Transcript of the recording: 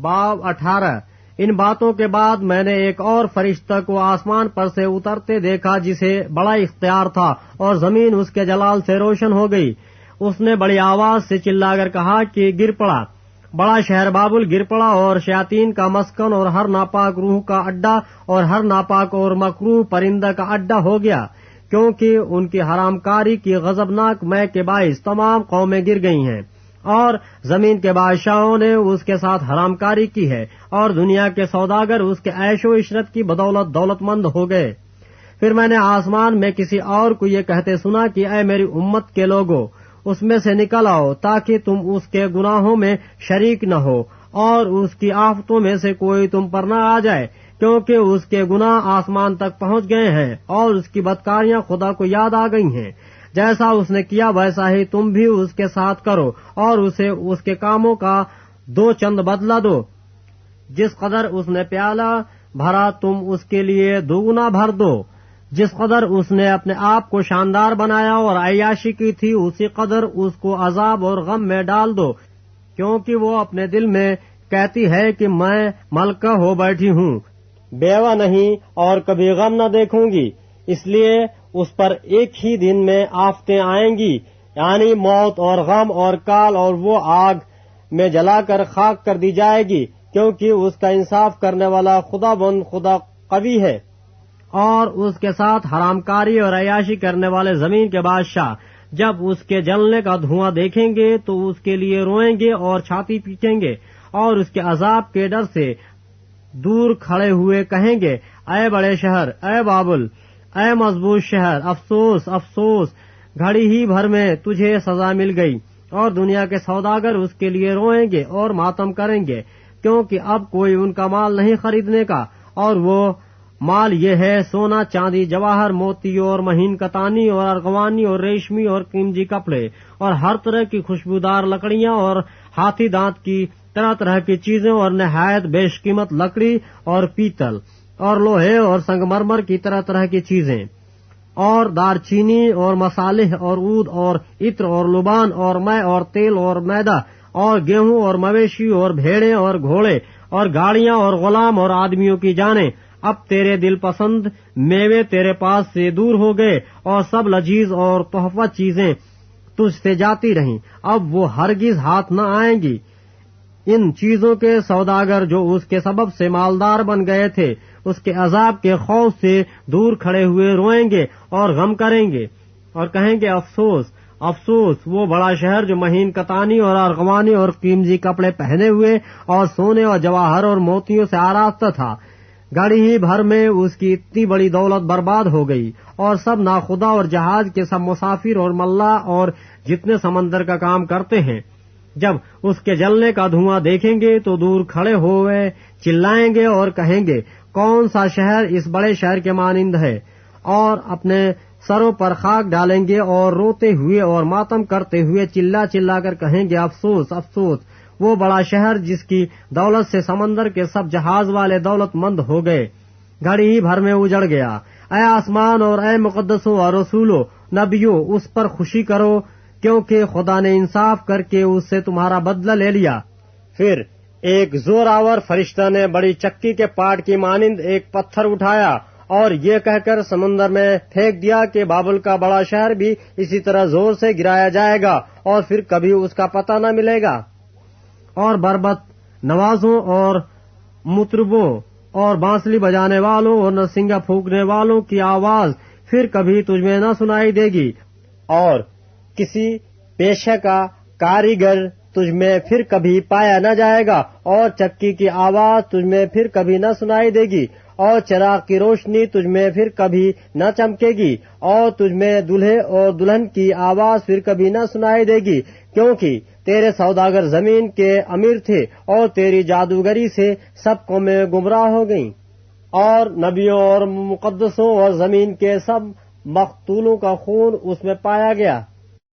باب 18 ان باتوں کے بعد میں نے ایک اور فرشتہ کو آسمان پر سے اترتے دیکھا جسے بڑا اختیار تھا اور زمین اس کے جلال سے روشن ہو گئی. اس نے بڑی آواز سے چلا کر کہا کہ گر پڑا، بڑا شہر بابل گر پڑا اور شیاطین کا مسکن اور ہر ناپاک روح کا اڈا اور ہر ناپاک اور مکروہ پرندہ کا اڈا ہو گیا، کیونکہ ان کی حرام کاری کی غضبناک مے کے باعث تمام قومیں گر گئی ہیں، اور زمین کے بادشاہوں نے اس کے ساتھ حرام کاری کی ہے، اور دنیا کے سوداگر اس کے عیش و عشرت کی بدولت دولت مند ہو گئے. پھر میں نے آسمان میں کسی اور کو یہ کہتے سنا کہ اے میری امت کے لوگو، اس میں سے نکل آؤ تاکہ تم اس کے گناہوں میں شریک نہ ہو اور اس کی آفتوں میں سے کوئی تم پر نہ آ جائے، کیونکہ اس کے گناہ آسمان تک پہنچ گئے ہیں اور اس کی بدکاریاں خدا کو یاد آ گئی ہیں. جیسا اس نے کیا ویسا ہی تم بھی اس کے ساتھ کرو اور اسے اس کے کاموں کا 2 چند بدلہ دو. جس قدر اس نے پیالہ بھرا تم اس کے لیے 2 گنا بھر دو. جس قدر اس نے اپنے آپ کو شاندار بنایا اور عیاشی کی تھی اسی قدر اس کو عذاب اور غم میں ڈال دو، کیونکہ وہ اپنے دل میں کہتی ہے کہ میں ملکہ ہو بیٹھی ہوں، بیوہ نہیں اور کبھی غم نہ دیکھوں گی. اس لیے اس پر ایک ہی دن میں آفتیں آئیں گی، یعنی موت اور غم اور کال، اور وہ آگ میں جلا کر خاک کر دی جائے گی، کیونکہ اس کا انصاف کرنے والا خدا بند خدا قوی ہے. اور اس کے ساتھ حرام کاری اور عیاشی کرنے والے زمین کے بادشاہ جب اس کے جلنے کا دھواں دیکھیں گے تو اس کے لیے روئیں گے اور چھاتی پیٹیں گے، اور اس کے عذاب کے ڈر سے دور کھڑے ہوئے کہیں گے، اے بڑے شہر، اے بابل، اے مضبوط شہر، افسوس افسوس، گھڑی ہی بھر میں تجھے سزا مل گئی. اور دنیا کے سوداگر اس کے لیے روئیں گے اور ماتم کریں گے، کیونکہ اب کوئی ان کا مال نہیں خریدنے کا، اور وہ مال یہ ہے سونا، چاندی، جواہر، موتی اور مہین کتانی اور ارغوانی اور ریشمی اور قیمتی کپڑے اور ہر طرح کی خوشبودار لکڑیاں اور ہاتھی دانت کی طرح طرح کی چیزیں اور نہایت بیش قیمت لکڑی اور پیتل اور لوہے اور سنگ مرمر کی طرح طرح کی چیزیں اور دار چینی اور مصالح اور عود اور عطر اور لبان اور مے اور تیل اور میدا اور گیہوں اور مویشی اور بھیڑیں اور گھوڑے اور گاڑیاں اور غلام اور آدمیوں کی جانیں. اب تیرے دل پسند میوے تیرے پاس سے دور ہو گئے اور سب لذیذ اور تحفہ چیزیں تجھ سے جاتی رہیں، اب وہ ہرگز ہاتھ نہ آئیں گی. ان چیزوں کے سوداگر جو اس کے سبب سے مالدار بن گئے تھے اس کے عذاب کے خوف سے دور کھڑے ہوئے روئیں گے اور غم کریں گے اور کہیں گے، افسوس افسوس، وہ بڑا شہر جو مہین کتانی اور ارغوانی اور قیمتی کپڑے پہنے ہوئے اور سونے اور جواہر اور موتیوں سے آراستہ تھا. گاڑی ہی بھر میں اس کی اتنی بڑی دولت برباد ہو گئی، اور سب ناخدا اور جہاز کے سب مسافر اور ملاح اور جتنے سمندر کا کام کرتے ہیں جب اس کے جلنے کا دھواں دیکھیں گے تو دور کھڑے ہوئے چلائیں گے اور کہیں گے، کون سا شہر اس بڑے شہر کے مانند ہے؟ اور اپنے سروں پر خاک ڈالیں گے اور روتے ہوئے اور ماتم کرتے ہوئے چلا چلا کر کہیں گے، افسوس افسوس، وہ بڑا شہر جس کی دولت سے سمندر کے سب جہاز والے دولت مند ہو گئے، گھڑی ہی بھر میں اجڑ گیا. اے آسمان اور اے مقدسوں اور رسولوں، نبیوں، اس پر خوشی کرو، کیونکہ خدا نے انصاف کر کے اس سے تمہارا بدلہ لے لیا. پھر ایک زوراور فرشتہ نے بڑی چکی کے پاٹ کی مانند ایک پتھر اٹھایا اور یہ کہہ کر سمندر میں پھینک دیا کہ بابل کا بڑا شہر بھی اسی طرح زور سے گرایا جائے گا اور پھر کبھی اس کا پتہ نہ ملے گا. اور بربط نوازوں اور مطربوں اور بانسلی بجانے والوں اور نرسنگا پھونکنے والوں کی آواز پھر کبھی تجھ میں نہ سنائی دے گی، اور کسی پیشے کا کاریگر تجھ میں پھر کبھی پایا نہ جائے گا، اور چکی کی آواز تجھ میں پھر کبھی نہ سنائی دے گی، اور چراغ کی روشنی تجھ میں پھر کبھی نہ چمکے گی، اور تجھ میں دلہے اور دلہن کی آواز پھر کبھی نہ سنائی دے گی، کیونکہ تیرے سوداگر زمین کے امیر تھے اور تیری جادوگری سے سب قومیں گمراہ ہو گئیں. اور نبیوں اور مقدسوں اور زمین کے سب مقتولوں کا خون اس میں پایا گیا.